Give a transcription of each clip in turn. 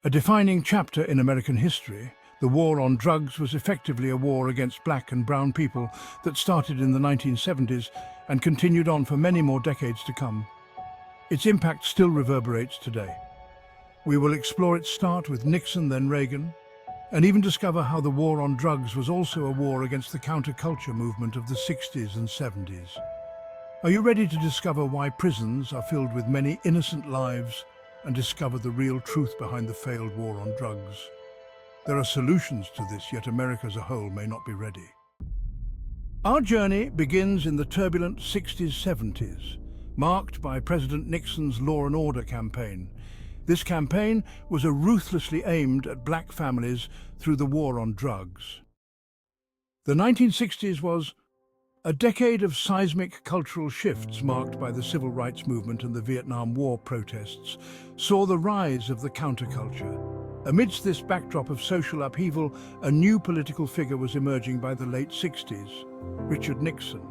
A defining chapter in American history, the war on drugs was effectively a war against black and brown people that started in the 1970s and continued on for many more decades to come. Its impact still reverberates today. We will explore its start with Nixon, then Reagan, and even discover how the war on drugs was also a war against the counterculture movement of the 60s and 70s. Are you ready to discover why prisons are filled with many innocent lives and discover the real truth behind the failed war on drugs? There are solutions to this, yet America as a whole may not be ready. Our journey begins in the turbulent 60s-70s, marked by President Nixon's Law and Order campaign. This campaign was ruthlessly aimed at black families through the war on drugs. The 1960s was a decade of seismic cultural shifts marked by the civil rights movement and the Vietnam War protests, saw the rise of the counterculture. Amidst this backdrop of social upheaval, a new political figure was emerging by the late 60s, Richard Nixon.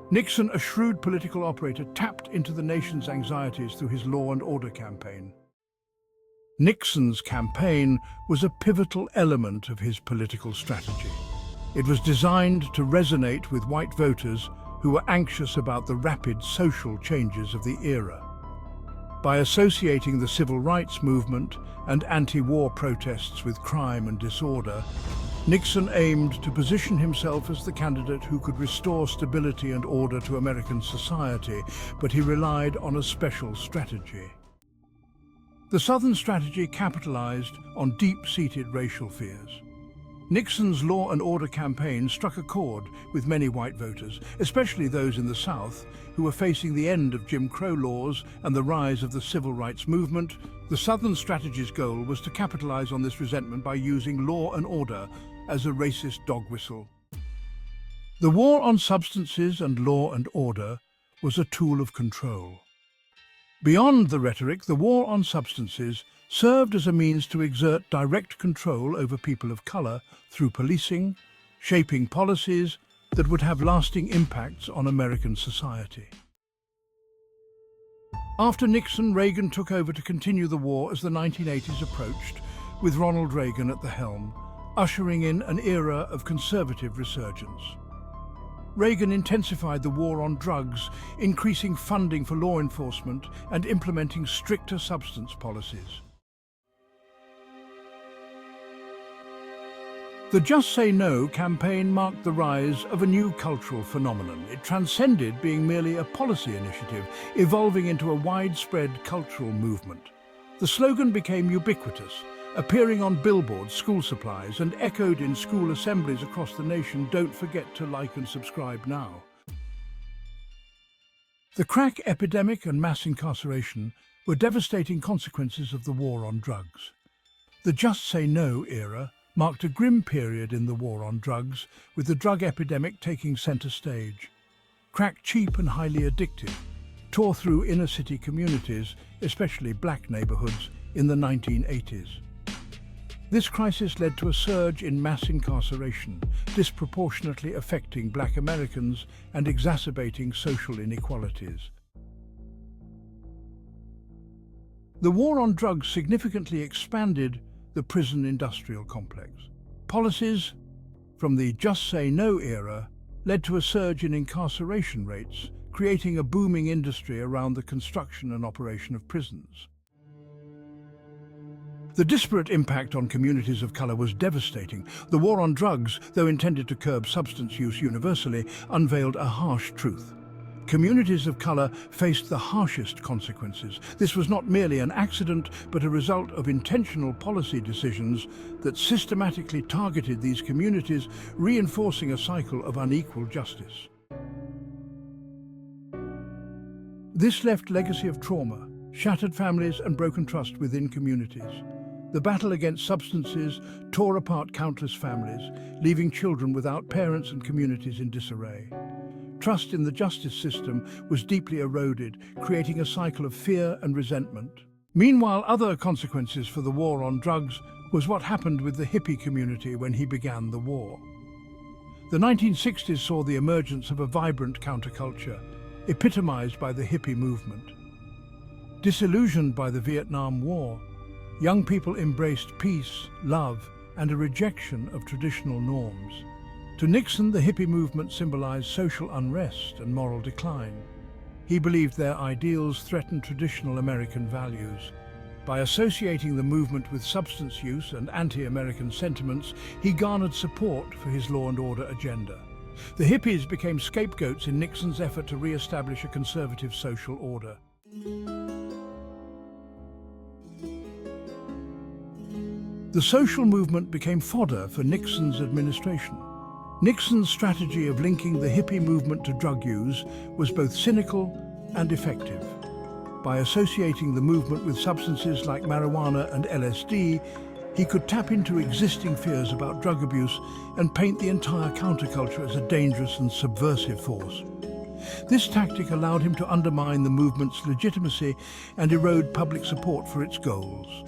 Nixon, a shrewd political operator, tapped into the nation's anxieties through his Law and Order campaign. Nixon's campaign was a pivotal element of his political strategy. It was designed to resonate with white voters who were anxious about the rapid social changes of the era. By associating the civil rights movement and anti-war protests with crime and disorder, Nixon aimed to position himself as the candidate who could restore stability and order to American society, but he relied on a special strategy. The Southern strategy capitalized on deep-seated racial fears. Nixon's Law and Order campaign struck a chord with many white voters, especially those in the South, who were facing the end of Jim Crow laws and the rise of the civil rights movement. The Southern strategy's goal was to capitalize on this resentment by using law and order as a racist dog whistle. The war on substances and law and order was a tool of control. Beyond the rhetoric, the war on substances served as a means to exert direct control over people of color through policing, shaping policies that would have lasting impacts on American society. After Nixon, Reagan took over to continue the war as the 1980s approached, with Ronald Reagan at the helm, ushering in an era of conservative resurgence. Reagan intensified the war on drugs, increasing funding for law enforcement and implementing stricter substance policies. The Just Say No campaign marked the rise of a new cultural phenomenon. It transcended being merely a policy initiative, evolving into a widespread cultural movement. The slogan became ubiquitous, appearing on billboards, school supplies, and echoed in school assemblies across the nation. Don't forget to like and subscribe now. The crack epidemic and mass incarceration were devastating consequences of the war on drugs. The Just Say No era marked a grim period in the war on drugs, with the drug epidemic taking center stage. Crack, cheap and highly addictive, tore through inner-city communities, especially black neighborhoods, in the 1980s. This crisis led to a surge in mass incarceration, disproportionately affecting black Americans and exacerbating social inequalities. The war on drugs significantly expanded the prison industrial complex. Policies from the Just Say No era led to a surge in incarceration rates, creating a booming industry around the construction and operation of prisons. The disparate impact on communities of color was devastating. The war on drugs, though intended to curb substance use universally, unveiled a harsh truth. Communities of color faced the harshest consequences. This was not merely an accident, but a result of intentional policy decisions that systematically targeted these communities, reinforcing a cycle of unequal justice. This left a legacy of trauma, shattered families, and broken trust within communities. The battle against substances tore apart countless families, leaving children without parents and communities in disarray. Trust in the justice system was deeply eroded, creating a cycle of fear and resentment. Meanwhile, other consequences for the war on drugs was what happened with the hippie community when he began the war. The 1960s saw the emergence of a vibrant counterculture, epitomized by the hippie movement. Disillusioned by the Vietnam War, Young people embraced peace, love, and a rejection of traditional norms. To Nixon, the hippie movement symbolized social unrest and moral decline. He believed their ideals threatened traditional American values. By associating the movement with substance use and anti-American sentiments, he garnered support for his law and order agenda. The hippies became scapegoats in Nixon's effort to re-establish a conservative social order. The social movement became fodder for Nixon's administration. Nixon's strategy of linking the hippie movement to drug use was both cynical and effective. By associating the movement with substances like marijuana and LSD, he could tap into existing fears about drug abuse and paint the entire counterculture as a dangerous and subversive force. This tactic allowed him to undermine the movement's legitimacy and erode public support for its goals.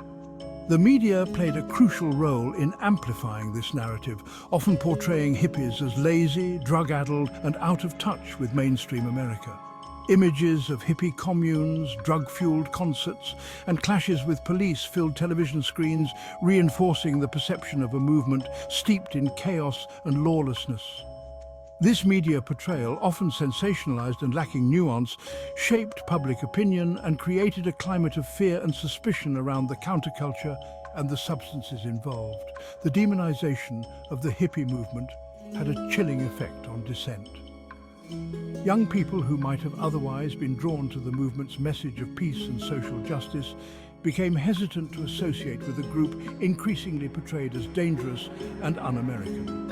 The media played a crucial role in amplifying this narrative, often portraying hippies as lazy, drug-addled, and out of touch with mainstream America. Images of hippie communes, drug-fueled concerts, and clashes with police filled television screens, reinforcing the perception of a movement steeped in chaos and lawlessness. This media portrayal, often sensationalized and lacking nuance, shaped public opinion and created a climate of fear and suspicion around the counterculture and the substances involved. The demonization of the hippie movement had a chilling effect on dissent. Young people who might have otherwise been drawn to the movement's message of peace and social justice became hesitant to associate with a group increasingly portrayed as dangerous and un-American.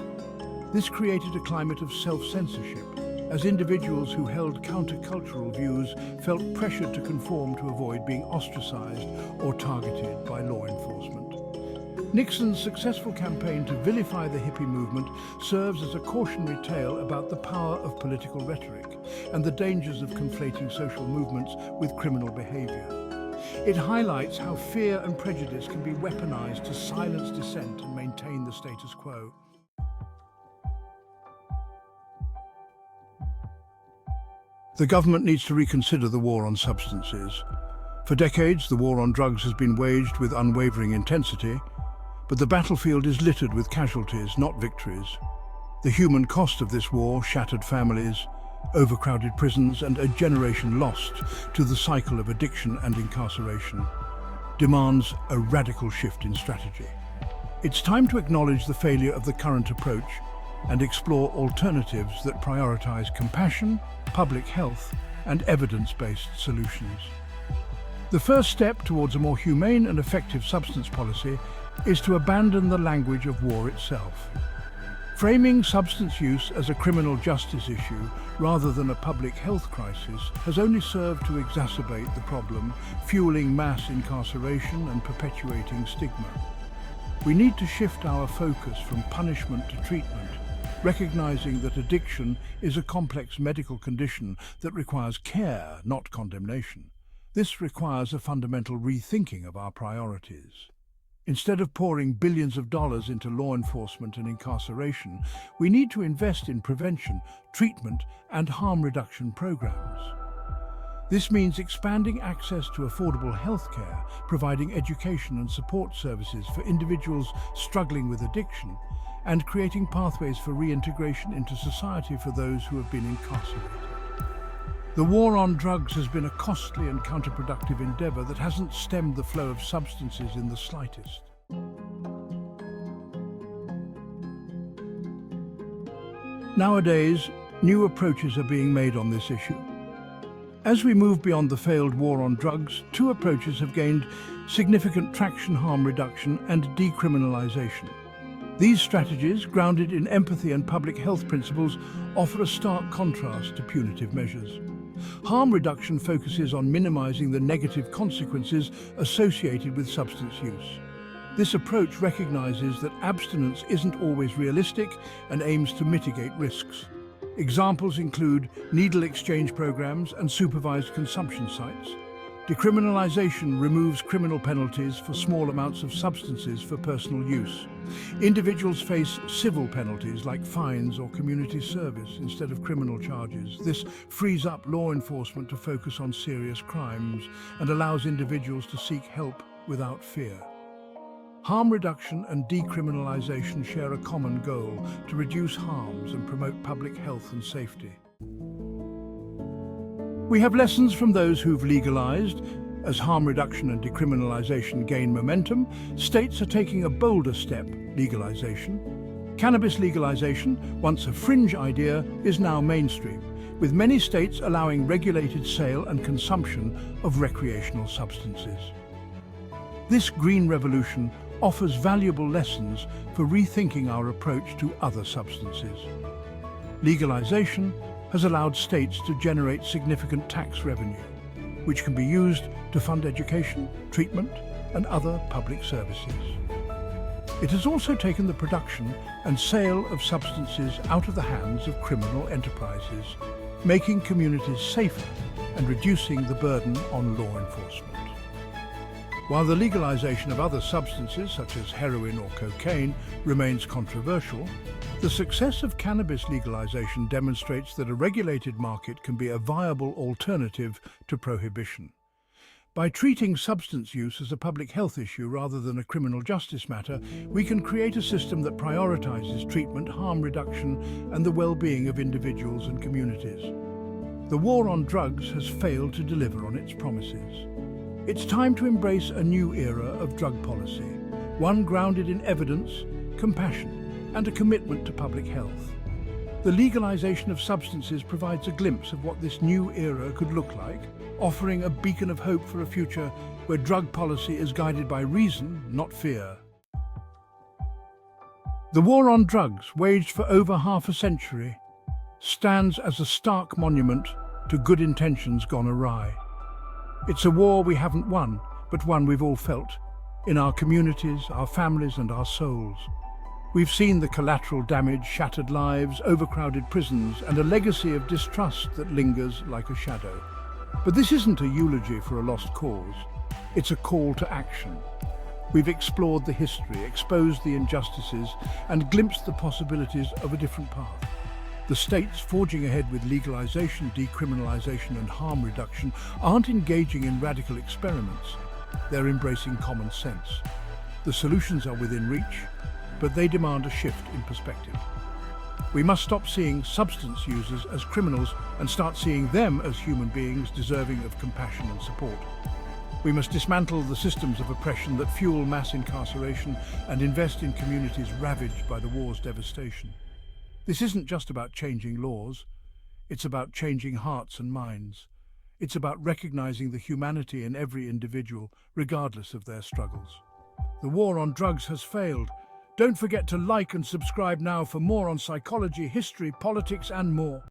This created a climate of self-censorship, as individuals who held countercultural views felt pressured to conform to avoid being ostracized or targeted by law enforcement. Nixon's successful campaign to vilify the hippie movement serves as a cautionary tale about the power of political rhetoric and the dangers of conflating social movements with criminal behavior. It highlights how fear and prejudice can be weaponized to silence dissent and maintain the status quo. The government needs to reconsider the war on substances. For decades, the war on drugs has been waged with unwavering intensity, but the battlefield is littered with casualties, not victories. The human cost of this war, shattered families, overcrowded prisons, and a generation lost to the cycle of addiction and incarceration, demands a radical shift in strategy. It's time to acknowledge the failure of the current approach and explore alternatives that prioritize compassion, public health, and evidence-based solutions. The first step towards a more humane and effective substance policy is to abandon the language of war itself. Framing substance use as a criminal justice issue rather than a public health crisis has only served to exacerbate the problem, fueling mass incarceration and perpetuating stigma. We need to shift our focus from punishment to treatment, recognizing that addiction is a complex medical condition that requires care, not condemnation. This requires a fundamental rethinking of our priorities. Instead of pouring billions of dollars into law enforcement and incarceration, we need to invest in prevention, treatment, and harm reduction programs. This means expanding access to affordable healthcare, providing education and support services for individuals struggling with addiction, and creating pathways for reintegration into society for those who have been incarcerated. The war on drugs has been a costly and counterproductive endeavor that hasn't stemmed the flow of substances in the slightest. Nowadays, new approaches are being made on this issue. As we move beyond the failed war on drugs, two approaches have gained significant traction: harm reduction and decriminalization. These strategies, grounded in empathy and public health principles, offer a stark contrast to punitive measures. Harm reduction focuses on minimizing the negative consequences associated with substance use. This approach recognizes that abstinence isn't always realistic and aims to mitigate risks. Examples include needle exchange programs and supervised consumption sites. Decriminalization removes criminal penalties for small amounts of substances for personal use. Individuals face civil penalties like fines or community service instead of criminal charges. This frees up law enforcement to focus on serious crimes and allows individuals to seek help without fear. Harm reduction and decriminalization share a common goal to reduce harms and promote public health and safety. We have lessons from those who've legalized. As harm reduction and decriminalization gain momentum, states are taking a bolder step, legalization. Cannabis legalization, once a fringe idea, is now mainstream, with many states allowing regulated sale and consumption of recreational substances. This green revolution offers valuable lessons for rethinking our approach to other substances. Legalization has allowed states to generate significant tax revenue, which can be used to fund education, treatment, and other public services. It has also taken the production and sale of substances out of the hands of criminal enterprises, making communities safer and reducing the burden on law enforcement. While the legalization of other substances, such as heroin or cocaine, remains controversial, the success of cannabis legalization demonstrates that a regulated market can be a viable alternative to prohibition. By treating substance use as a public health issue rather than a criminal justice matter, we can create a system that prioritizes treatment, harm reduction, and the well-being of individuals and communities. The war on drugs has failed to deliver on its promises. It's time to embrace a new era of drug policy, one grounded in evidence, compassion, and a commitment to public health. The legalization of substances provides a glimpse of what this new era could look like, offering a beacon of hope for a future where drug policy is guided by reason, not fear. The war on drugs, waged for over half a century, stands as a stark monument to good intentions gone awry. It's a war we haven't won, but one we've all felt, in our communities, our families, and our souls. We've seen the collateral damage, shattered lives, overcrowded prisons, and a legacy of distrust that lingers like a shadow. But this isn't a eulogy for a lost cause. It's a call to action. We've explored the history, exposed the injustices, and glimpsed the possibilities of a different path. The states forging ahead with legalization, decriminalization, and harm reduction aren't engaging in radical experiments. They're embracing common sense. The solutions are within reach, but they demand a shift in perspective. We must stop seeing substance users as criminals and start seeing them as human beings deserving of compassion and support. We must dismantle the systems of oppression that fuel mass incarceration and invest in communities ravaged by the war's devastation. This isn't just about changing laws, it's about changing hearts and minds. It's about recognizing the humanity in every individual, regardless of their struggles. The war on drugs has failed. Don't forget to like and subscribe now for more on psychology, history, politics, and more.